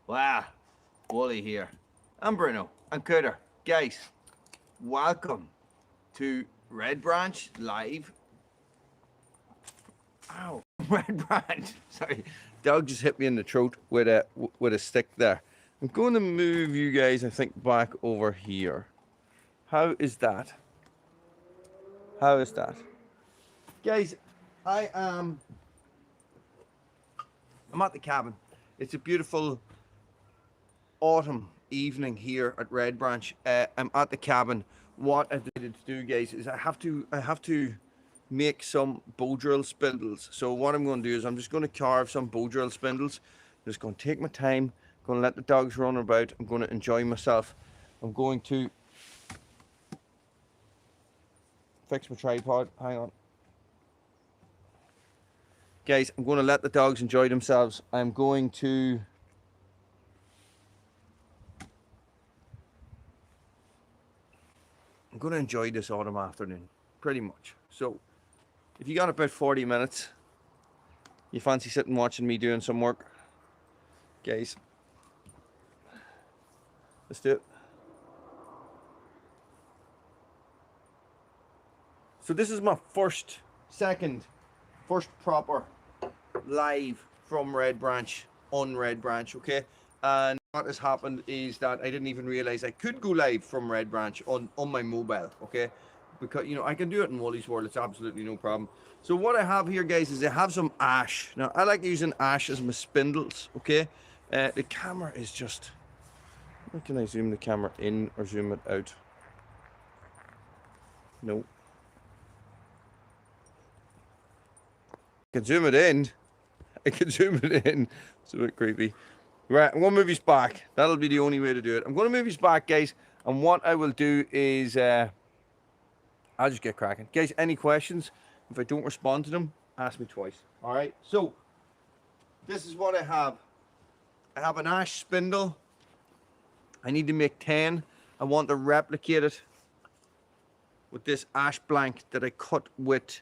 Wow, Wally here. I'm Bruno. I'm Cooter. Guys, welcome to Red Branch Live. Ow, Red Branch. Sorry, Doug just hit me in the throat with a stick there. I'm going to move you guys, I think, back over here. How is that? How is that? Guys, I'm at the cabin. It's a beautiful autumn evening here at Red Branch. I'm at the cabin. What I needed to do, guys, is I have to make some bow drill spindles. So what I'm going to do is I'm just going to carve some bow drill spindles. I'm just going to take my time. I'm going to let the dogs run about. I'm going to enjoy myself. I'm going to fix my tripod. Hang on. Guys, I'm going to let the dogs enjoy themselves. I'm going to enjoy this autumn afternoon, pretty much. So, if you got about 40 minutes, you fancy sitting watching me doing some work, guys, let's do it. So this is my first proper live from Red Branch, on Red Branch, okay? And what has happened is that I didn't even realize I could go live from Red Branch on my mobile, okay? Because, you know, I can do it in Wally's World. It's absolutely no problem. So what I have here, guys, is I have some ash. Now, I like using ash as my spindles, okay? The camera is just... Where can I zoom the camera in or zoom it out? No. I can zoom it in. I can zoom it in. It's a bit creepy. Right, I'm going to move his back. That'll be the only way to do it. I'm going to move his back, guys. And what I will do is... I'll just get cracking. Guys, any questions? If I don't respond to them, ask me twice. Alright, so this is what I have. I have an ash spindle. I need to make 10. I want to replicate it with this ash blank that I cut with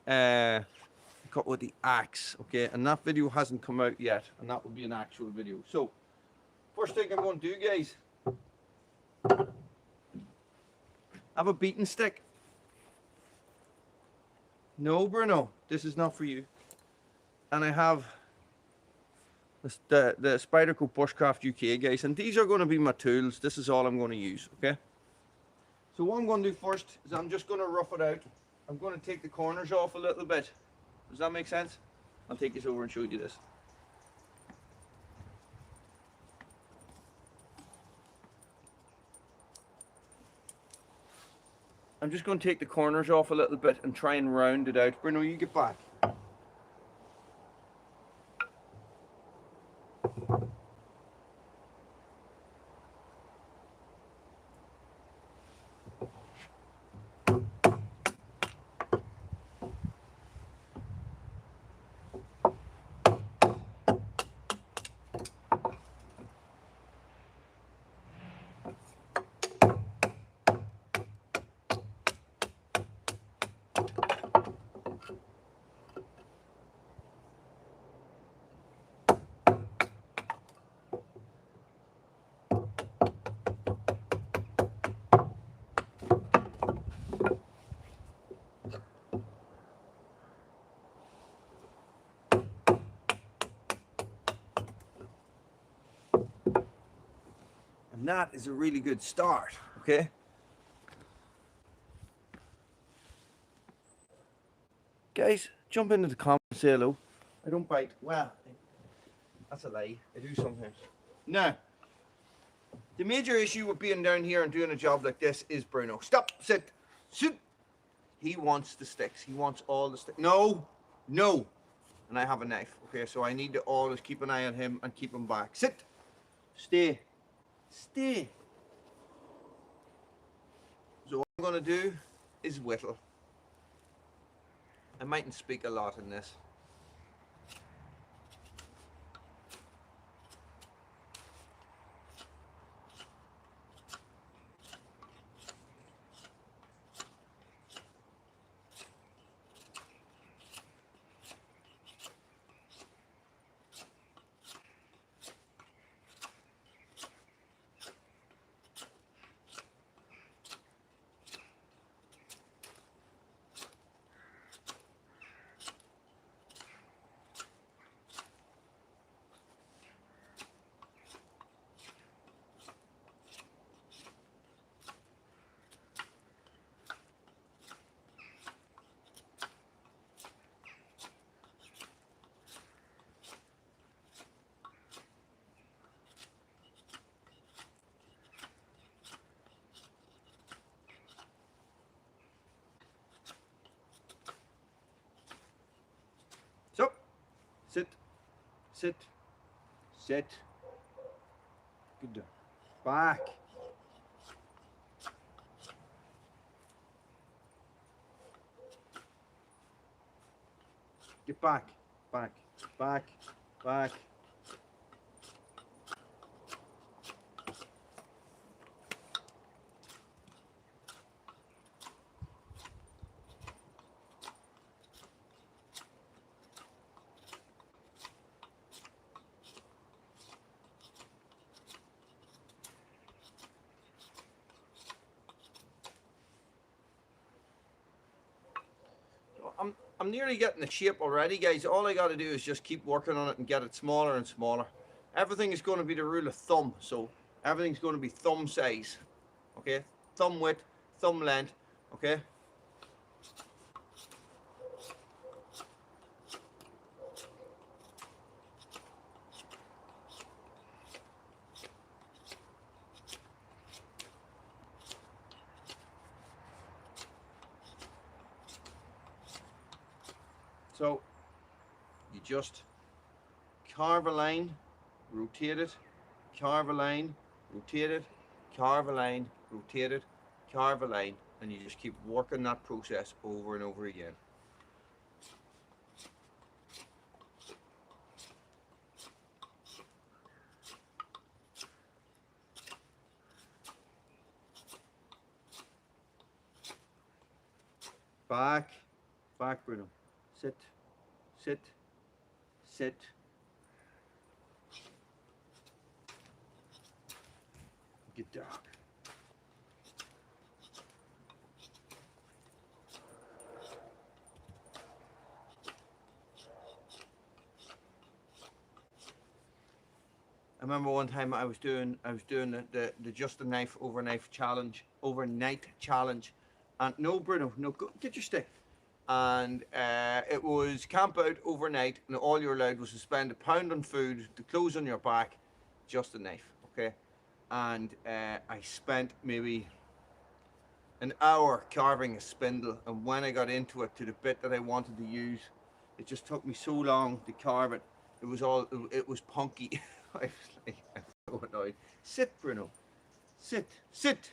the axe. Okay, and that video hasn't come out yet, and that will be an actual video. So first thing I'm going to do, guys, I have a beating stick. No, Bruno, this is not for you. And I have the Spyderco Bushcraft UK, guys, and these are going to be my tools. This is all I'm going to use, okay? So what I'm going to do first is I'm just going to rough it out. I'm going to take the corners off a little bit. Does that make sense? I'll take this over and show you this. I'm just going to take the corners off a little bit and try and round it out. Bruno, you get back. And that is a really good start, okay? Guys, jump into the comments, say hello. I don't bite. Well, that's a lie. I do sometimes. Now, the major issue with being down here and doing a job like this is Bruno. Stop, sit, sit. He wants the sticks. He wants all the sticks. No, no. And I have a knife, okay? So I need to always keep an eye on him and keep him back. Sit, stay, stay. So what I'm going to do is whittle. I mightn't speak a lot in this. Sit. Sit. Good dog. Back. Get back. Back. Back. Back. I'm nearly getting the shape already, guys. All I got to do is just keep working on it and get it smaller and smaller. Everything is going to be the rule of thumb, so everything's going to be thumb size, okay? Thumb width, thumb length, okay? So you just carve a line, rotate it, carve a line, rotate it, carve a line, rotate it, carve a line, and you just keep working that process over and over again. Back, back, Bruno. Sit, sit, sit. Good dog. I remember one time I was doing the just a knife overnight challenge, and no, Bruno, no, go get your stick. And it was camp out overnight, and all you're allowed was to spend £1 on food, the clothes on your back, just a knife, okay? And I spent maybe an hour carving a spindle, and when I got into it to the bit that I wanted to use, it just took me so long to carve it. It was punky. I was like, I'm so annoyed. Sit, Bruno. Sit, sit.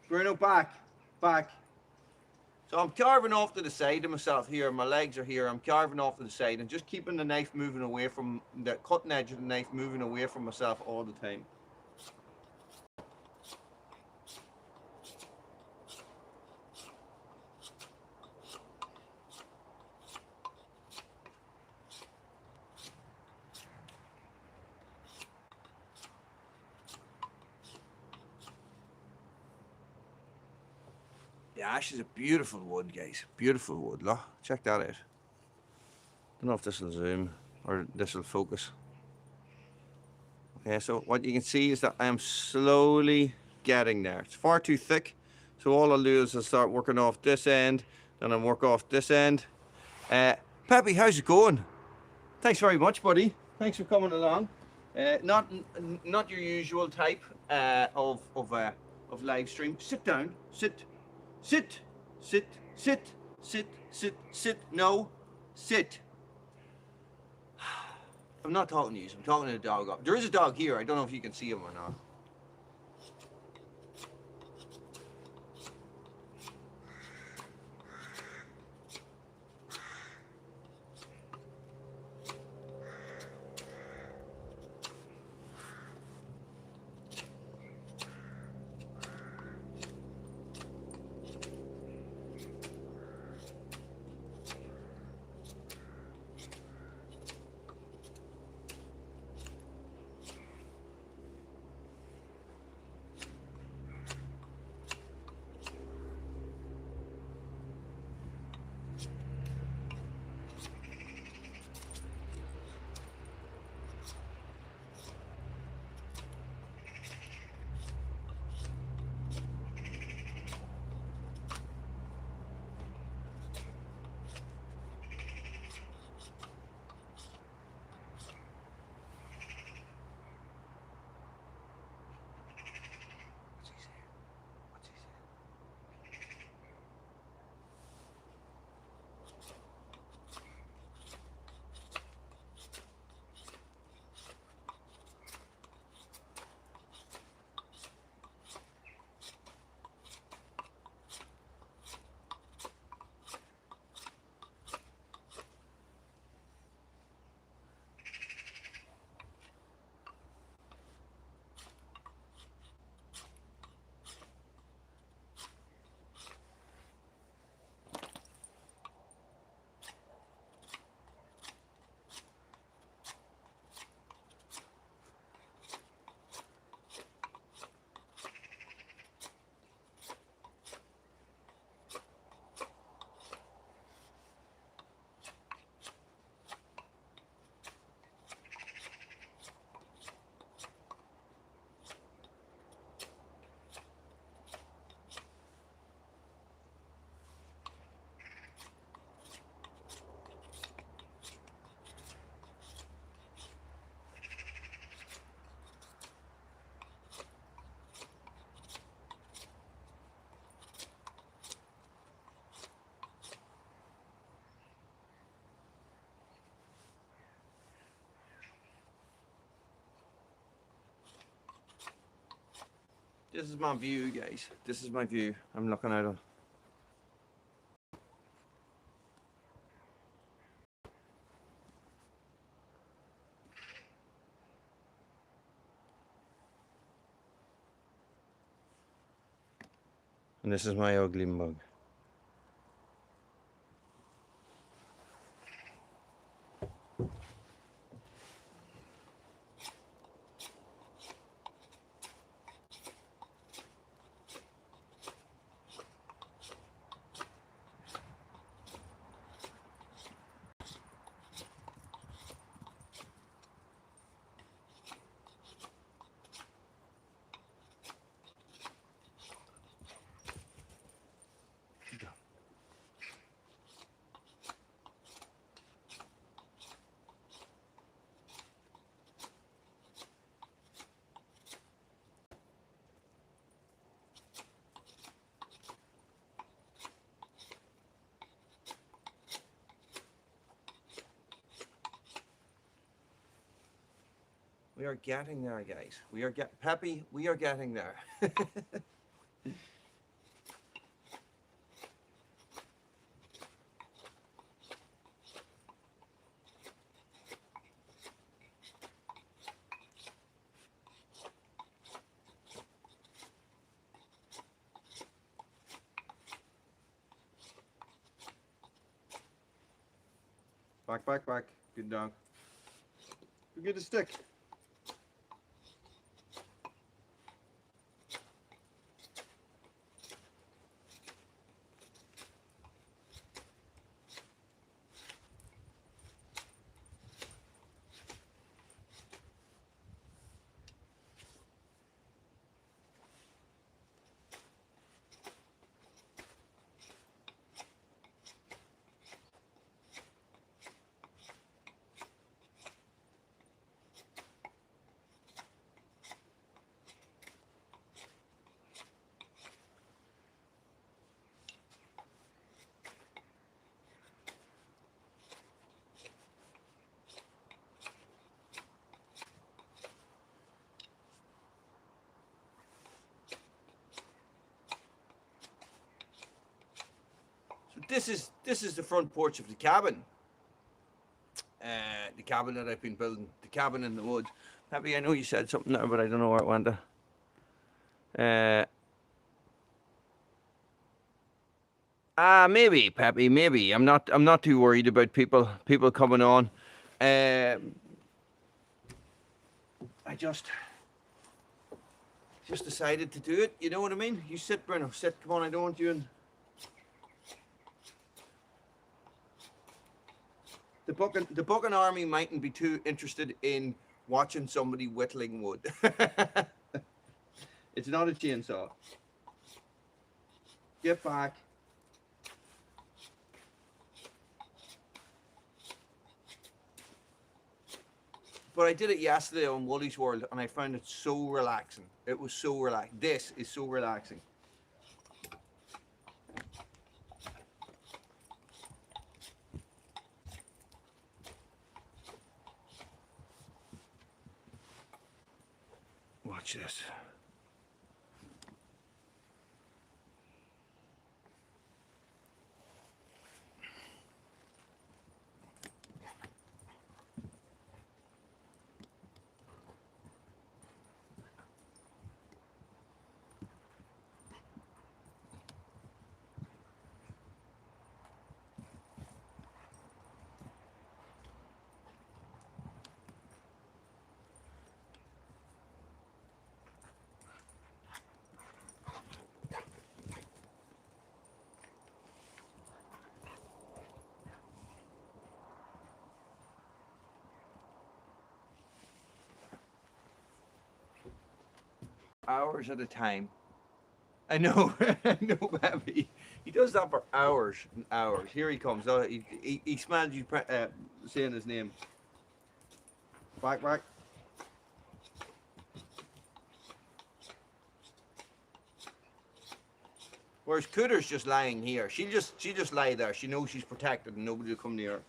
Bruno, back, back. So I'm carving off to the side of myself here. My legs are here. I'm carving off to the side and just keeping the knife moving away from the cutting edge of the knife, moving away from myself all the time. The ash is a beautiful wood, guys. Beautiful wood. Look, check that out. Don't know if this will zoom or this will focus. Okay, so what you can see is that I am slowly getting there. It's far too thick, so all I'll do is I'll start working off this end, then I'll work off this end. Peppy, how's it going? Thanks very much, buddy. Thanks for coming along. Not your usual type of live stream. Sit down. Sit. Sit. Sit. Sit. Sit. Sit. Sit. No. Sit. I'm not talking to you. I'm talking to the dog. There is a dog here. I don't know if you can see him or not. This is my view, guys. This is my view. I'm looking out on. And this is my ugly mug. We are getting there, guys. We are Peppy, we are getting there. Back, back, back. Good dog. You get a stick. This is the front porch of the cabin. The cabin that I've been building. The cabin in the woods. Peppy, I know you said something there, but I don't know where it went to. Maybe, Peppy, maybe. I'm not too worried about people coming on. I just decided to do it. You know what I mean? You sit, Bruno. Sit. Come on, I don't want you in. The Buchan army mightn't be too interested in watching somebody whittling wood. It's not a chainsaw. Get back. But I did it yesterday on Woolly's World, and I found it so relaxing. It was so relaxing. This is so relaxing. Watch this. Hours at a time. I know, I know, Babby. He does that for hours and hours. Here he comes. Oh, he smelled you saying his name. Back, back. Whereas Cooter's just lying here. She just lie there. She knows she's protected and nobody will come near her.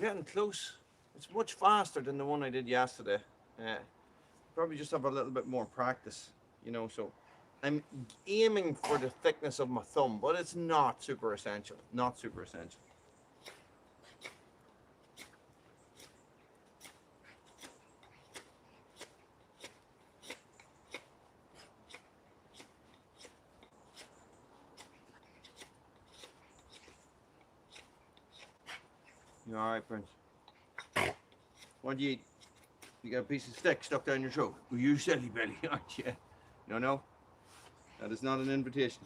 getting close. It's much faster than the one I did yesterday. Probably just have a little bit more practice, you know, so I'm aiming for the thickness of my thumb, but it's not super essential. Not super essential. You alright, Prince? What do you eat? You got a piece of stick stuck down your throat? Well, you silly belly, aren't you? No, no. That is not an invitation.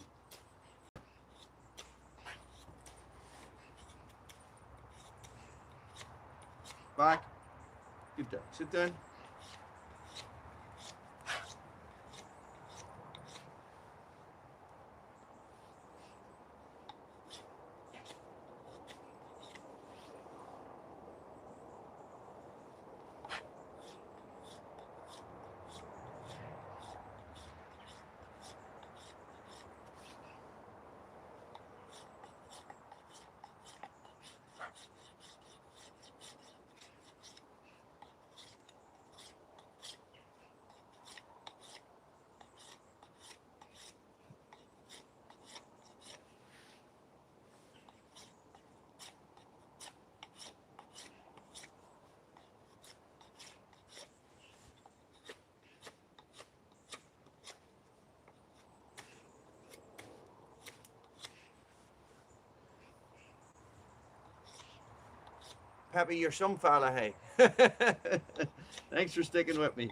Back. Good dog. Sit down. Peppy, you're some fella, hey. Thanks for sticking with me.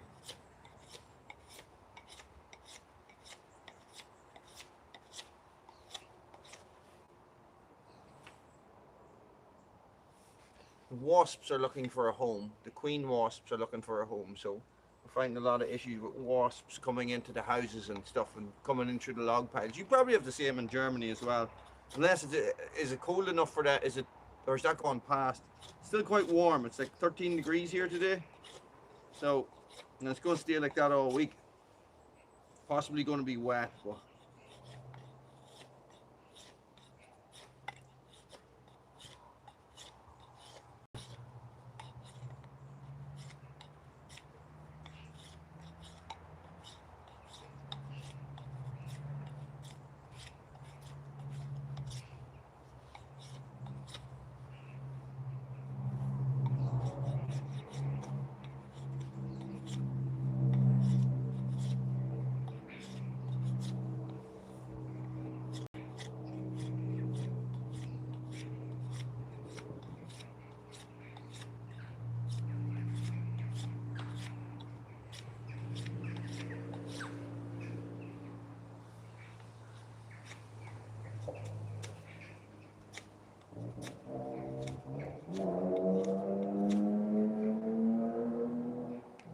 The wasps are looking for a home. The queen wasps are looking for a home, so we're finding a lot of issues with wasps coming into the houses and stuff and coming in through the log piles. You probably have the same in Germany as well. Unless is it cold enough for that? Is it, or is that gone past? It's still quite warm. It's like 13 degrees here today. So, and it's going to stay like that all week. Possibly going to be wet, but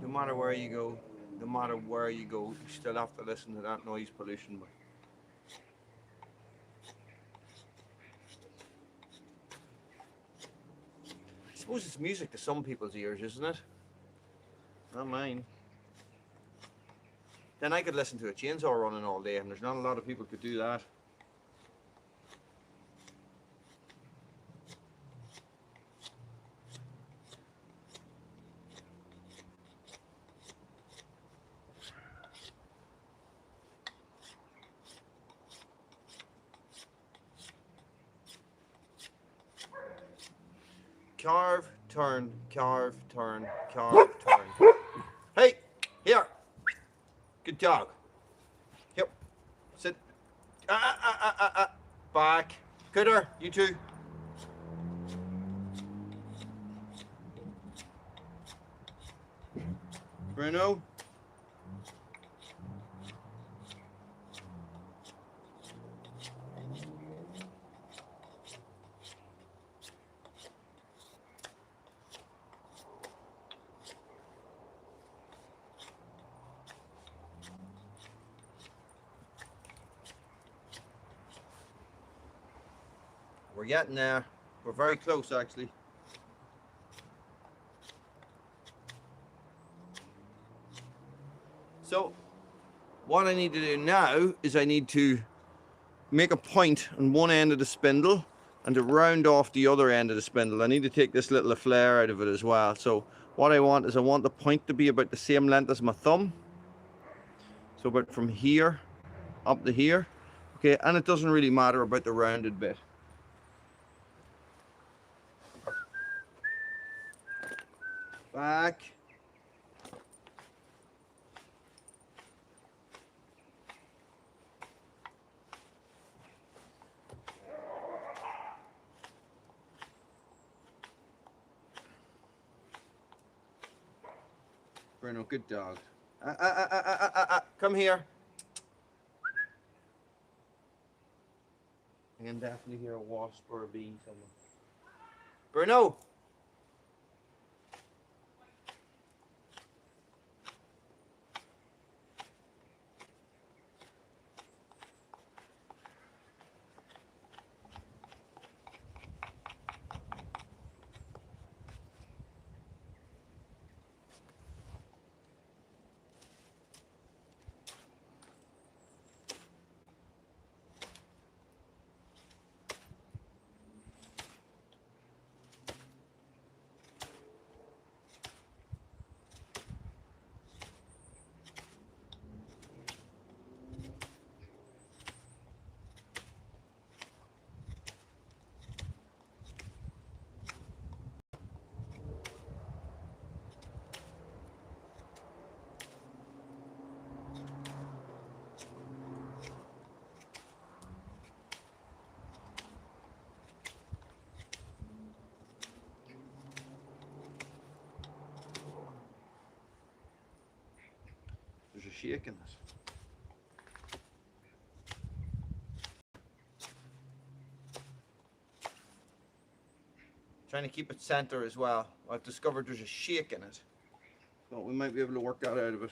no matter where you go, no matter where you go, you still have to listen to that noise pollution. But I suppose it's music to some people's ears, isn't it? Not mine. Then I could listen to a chainsaw running all day, and there's not a lot of people could do that. Carve, turn, carve, turn, carve, turn. Hey, here. Good dog. Yep. Sit. Back. Gooder, you too. Bruno. We're getting there. We're very close, actually. So, what I need to do now is I need to make a point on one end of the spindle And to round off the other end of the spindle, I need to take this little flare out of it as well. So what I want is I want the point to be about the same length as my thumb. So about from here up to here. Okay, and it doesn't really matter about the rounded bit. Back. Bruno, good dog. Come here. I can definitely hear a wasp or a bee somewhere. Bruno! There's a shake in it. Trying to keep it center as well. I've discovered there's a shake in it. So we might be able to work that out of it.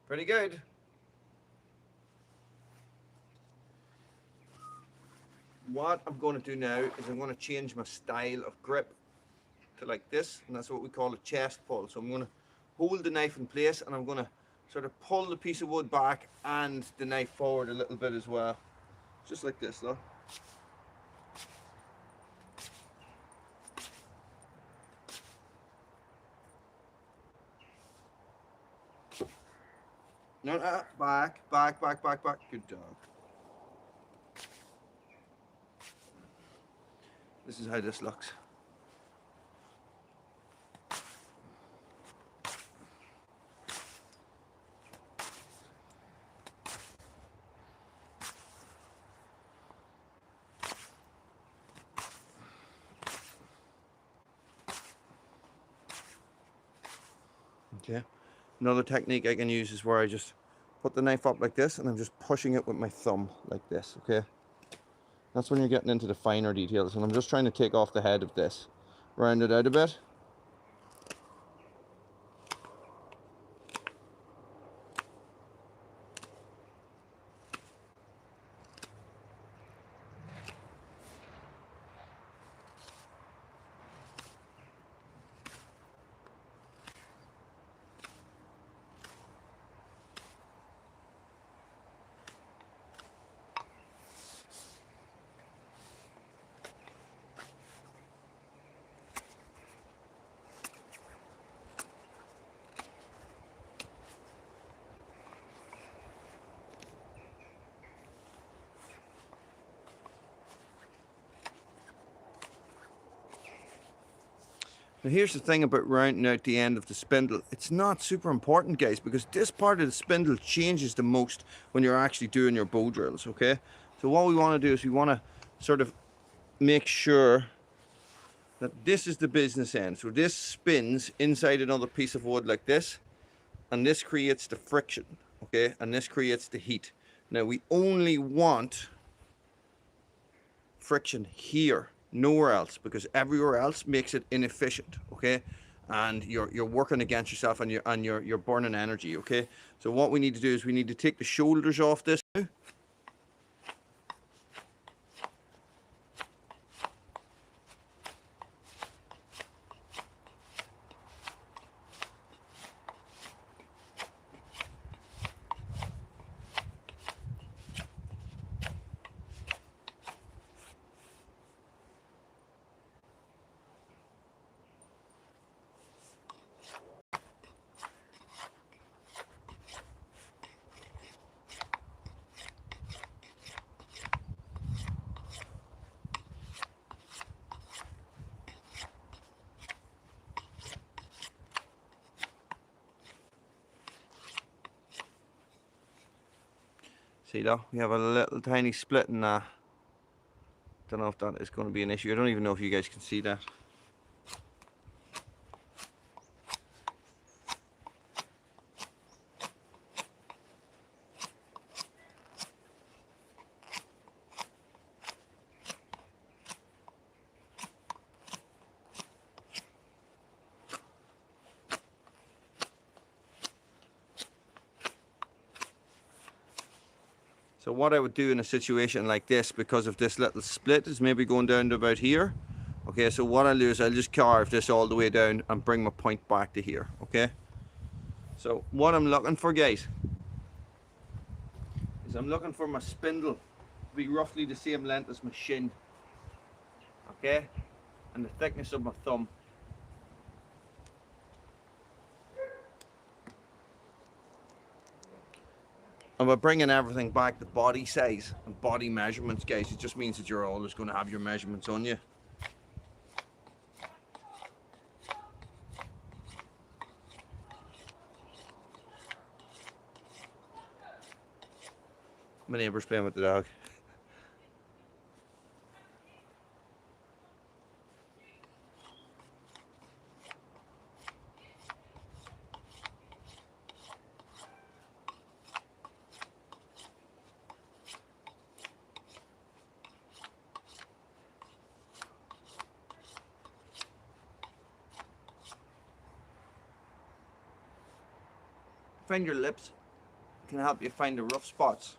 Pretty good. What I'm going to do now is I'm going to change my style of grip to like this, and that's what we call a chest pull. So I'm going to hold the knife in place, and I'm going to sort of pull the piece of wood back and the knife forward a little bit as well. Just like this, though. No, back. Good dog. This is how this looks. Okay. Another technique I can use is where I just put the knife up like this, and I'm just pushing it with my thumb like this, okay? That's when you're getting into the finer details, and I'm just trying to take off the head of this. Round it out a bit. Now here's the thing about rounding out the end of the spindle. It's not super important, guys, because this part of the spindle changes the most when you're actually doing your bow drills, okay? So what we want to do is we want to sort of make sure that this is the business end. So this spins inside another piece of wood like this, and this creates the friction, okay? And this creates the heat. Now we only want friction here, nowhere else, because everywhere else makes it inefficient, okay? And you're working against yourself, and you're burning energy, okay? So what we need to do is we need to take the shoulders off this now. See though, we have a little tiny split in that. Don't know if that is going to be an issue. I don't even know if you guys can see that. So what I would do in a situation like this, because of this little split, is maybe going down to about here. Okay, so what I'll do is I'll just carve this all the way down and bring my point back to here, okay? So what I'm looking for, guys, is I'm looking for my spindle to be roughly the same length as my shin, okay? And the thickness of my thumb. And we're bringing everything back to body size and body measurements, guys. It just means that you're always going to have your measurements on you. My neighbour's playing with the dog. Find your lips. It can help you find the rough spots.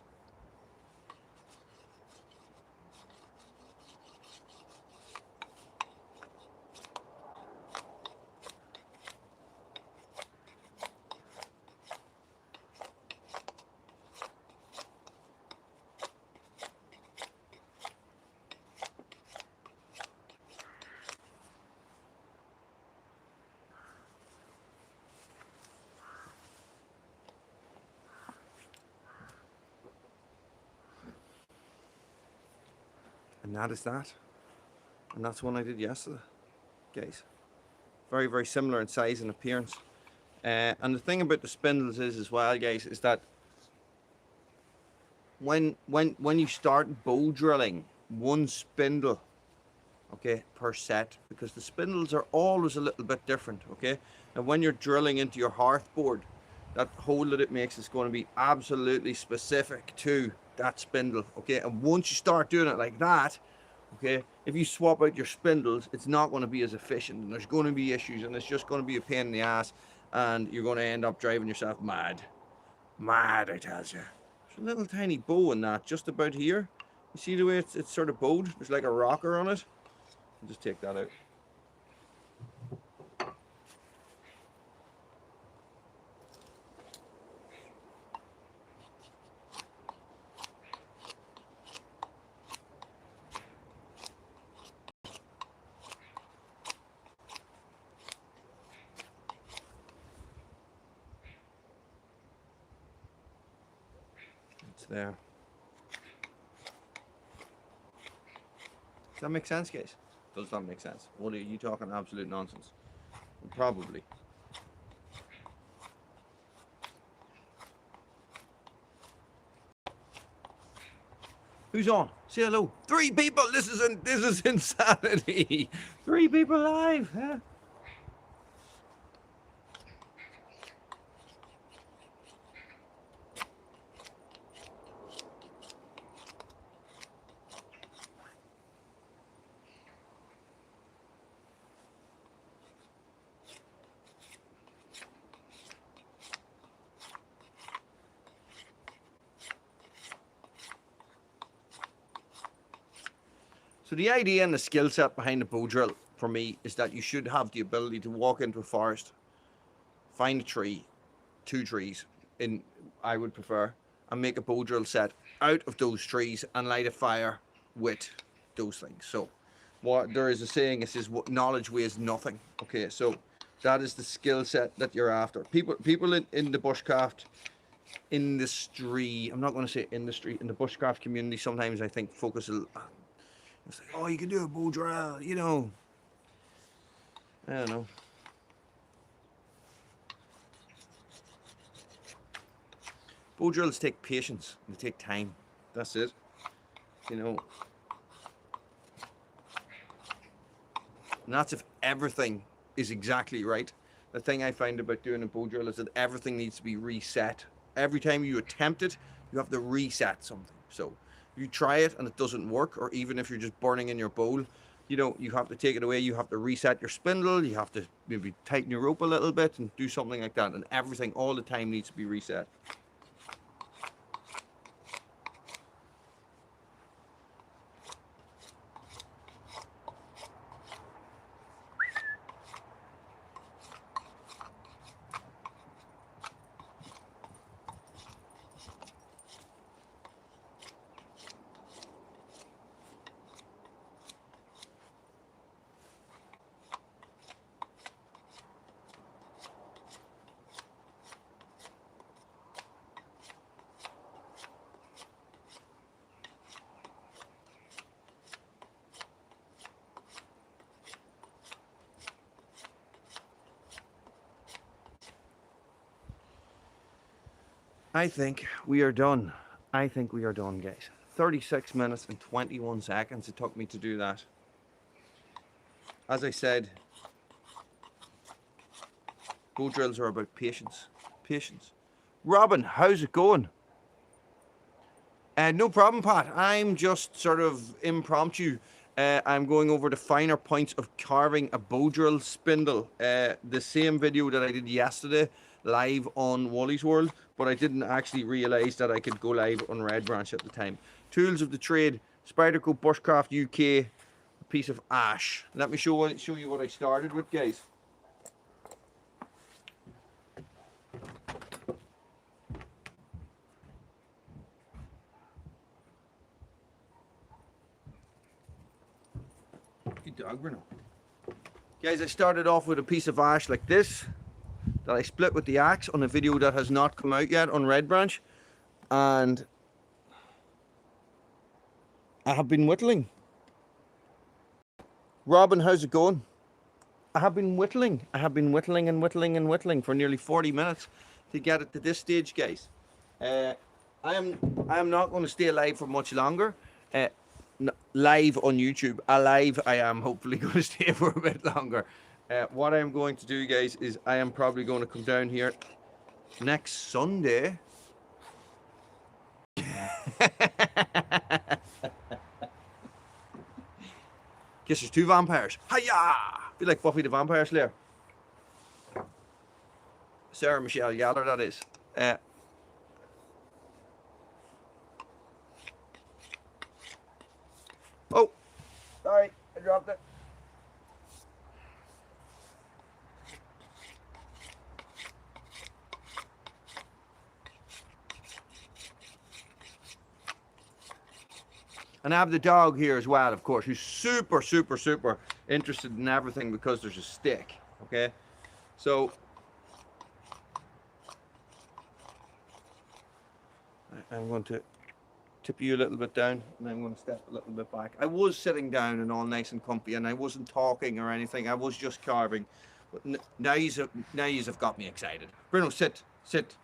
And that is that. And that's one I did yesterday, guys. Very, very similar in size and appearance. And the thing about the spindles is as well, guys, is that when you start bow drilling, one spindle, okay, per set, because the spindles are always a little bit different, okay? And when you're drilling into your hearth board, that hole that it makes is going to be absolutely specific to that spindle, okay? And once you start doing it like that, okay, if you swap out your spindles, it's not going to be as efficient, and there's going to be issues, and it's just going to be a pain in the ass, and you're going to end up driving yourself mad. Mad, I tell you. There's a little tiny bow in that, just about here. You see the way it's sort of bowed? There's like a rocker on it. I'll just take that out. It's there. Does that make sense, guys? Does that make sense? What are you talking absolute nonsense? Probably. Who's on? Say hello. 3 people. This is insanity. 3 people live. Huh? So the idea and the skill set behind the bow drill for me is that you should have the ability to walk into a forest, find a tree, 2 trees, I would prefer, and make a bow drill set out of those trees and light a fire with those things. So what there is a saying, it says what knowledge weighs nothing. Okay, so that is the skill set that you're after. People in the bushcraft industry, I'm not going to say industry, in the bushcraft community, sometimes I think focus it's like, oh, you can do a bow drill, you know. I don't know. Bow drills take patience. They take time. That's it. You know. And that's if everything is exactly right. The thing I find about doing a bow drill is that everything needs to be reset. Every time you attempt it, you have to reset something. So you try it and it doesn't work, or even if you're just burning in your bowl, you know, you have to take it away, you have to reset your spindle, you have to maybe tighten your rope a little bit and do something like that, and everything all the time needs to be reset. I think we are done. I think we are done, guys. 36 minutes and 21 seconds it took me to do that. As I said, bow drills are about patience. Patience. Robin, how's it going? No problem, Pat. I'm just sort of impromptu. I'm going over the finer points of carving a bow drill spindle. The same video that I did yesterday, live on Wally's World, but I didn't actually realize that I could go live on Red Branch at the time. Tools of the trade: Spyderco Bushcraft UK, a piece of ash. Let me show you what I started with, guys. Good dog, Bruno. Guys, I started off with a piece of ash like this that I split with the axe on a video that has not come out yet on Red Branch, and I have been whittling. Robin, how's it going? I have been whittling. I have been whittling and whittling and whittling for nearly 40 minutes to get it to this stage, guys. I am not going to stay alive for much longer. Live on YouTube. Alive, I am hopefully going to stay for a bit longer. What I'm going to do, guys, is I am probably going to come down here next Sunday. Guess there's 2 vampires. Hiya! Feel like Buffy the Vampire Slayer. Sarah Michelle Gellar, that is. Oh, sorry, I dropped it. And I have the dog here as well, of course, who's super, super, super interested in everything because there's a stick, okay? So, I'm going to tip you a little bit down, and I'm going to step a little bit back. I was sitting down and all nice and comfy, and I wasn't talking or anything. I was just carving. But now you've got me excited. Bruno, sit, sit.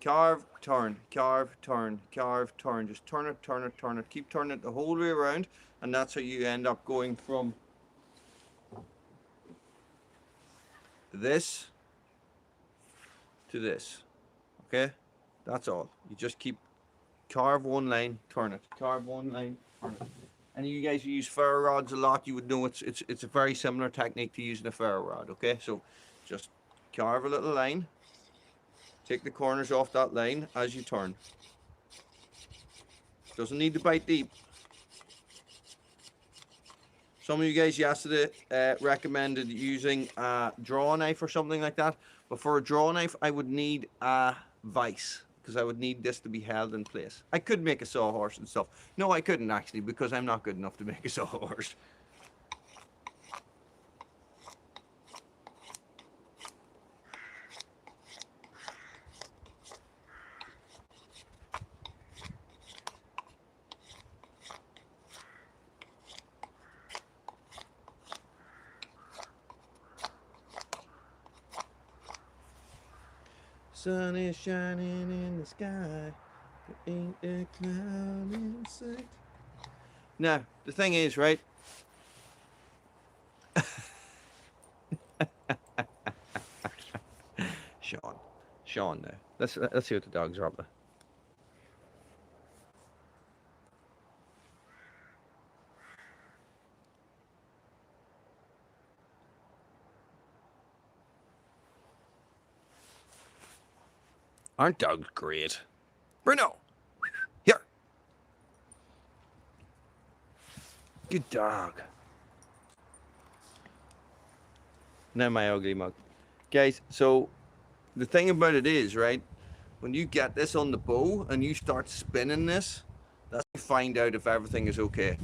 Carve, turn, carve, turn, carve, turn. Just turn it, turn it, turn it. Keep turning it the whole way around, and that's how you end up going from this to this. Okay? That's all. You just keep carve one line, turn it. Carve one line, turn it. And you guys who use ferro rods a lot, you would know it's a very similar technique to using a ferro rod. Okay? So just carve a little line. Take the corners off that line as you turn. Doesn't need to bite deep. Some of you guys yesterday recommended using a draw knife or something like that. But for a draw knife, I would need a vise because I would need this to be held in place. I could make a sawhorse and stuff. No, I couldn't actually because I'm not good enough to make a sawhorse. Sun is shining in the sky. There ain't a cloud in sight. Now, the thing is, right? Sean now. Let's see what the dogs are up to. Aren't dogs great? Bruno! Here! Good dog. Now my ugly mug. Guys, so the thing about it is, right, when you get this on the bow and you start spinning this, that's how you find out if everything is okay.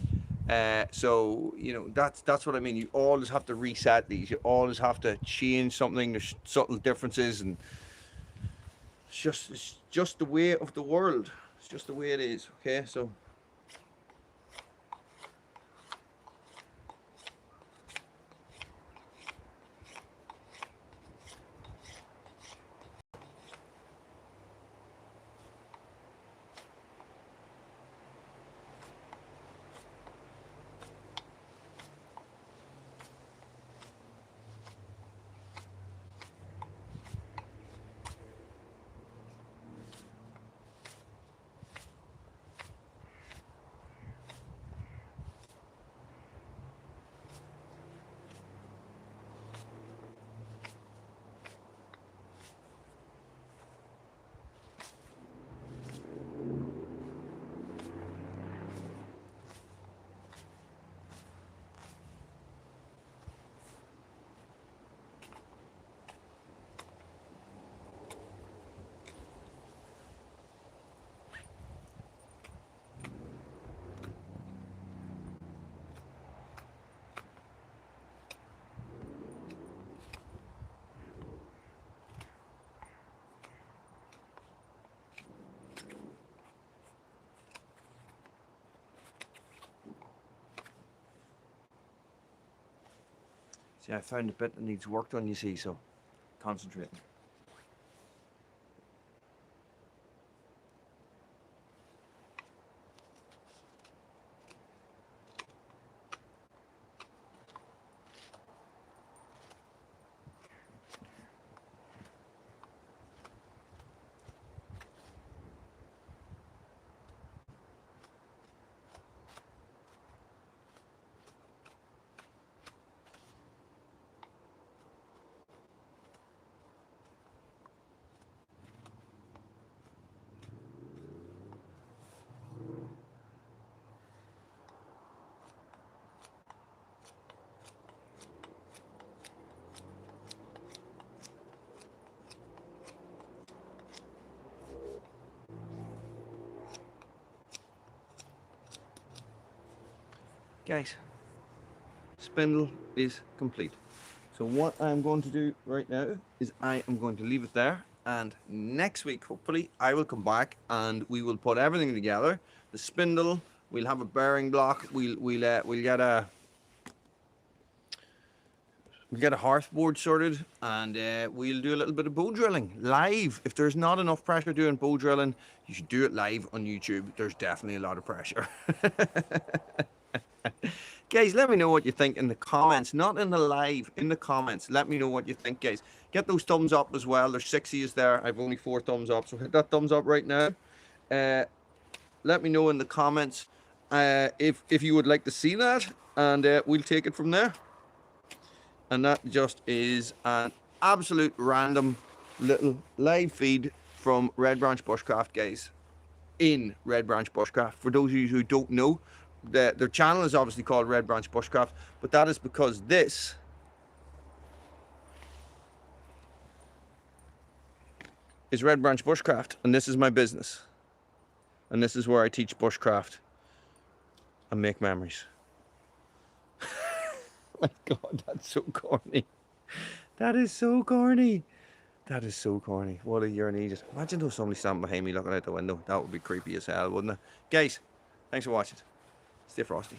So, you know, that's what I mean. You always have to reset these. You always have to change something. There's subtle differences, and it's just the way of the world. It's just the way it is, okay? So see, I found a bit that needs work on, you see, so concentrating. Guys, spindle is complete. So what I'm going to do right now is I am going to leave it there, and next week hopefully I will come back and we will put everything together. The spindle, we'll have a bearing block, we'll get a hearth board sorted, and we'll do a little bit of bow drilling live. If there's not enough pressure doing bow drilling, you should do it live on YouTube. There's definitely a lot of pressure. Guys, let me know what you think in the comments, not in the live, in the comments. Let me know what you think, guys. Get those thumbs up as well. There's 6 of you there. I've only 4 thumbs up, so hit that thumbs up right now. Let me know in the comments if you would like to see that, and we'll take it from there. And that just is an absolute random little live feed from Red Branch Bushcraft, guys. In Red Branch Bushcraft. For those of you who don't know, their channel is obviously called Red Branch Bushcraft, but that is because this is Red Branch Bushcraft, and this is my business. And this is where I teach bushcraft and make memories. My God, that's so corny. That is so corny. That is so corny. What a year in Egypt. Imagine though somebody standing behind me looking out the window. That would be creepy as hell, wouldn't it? Guys, thanks for watching. Stay frosty.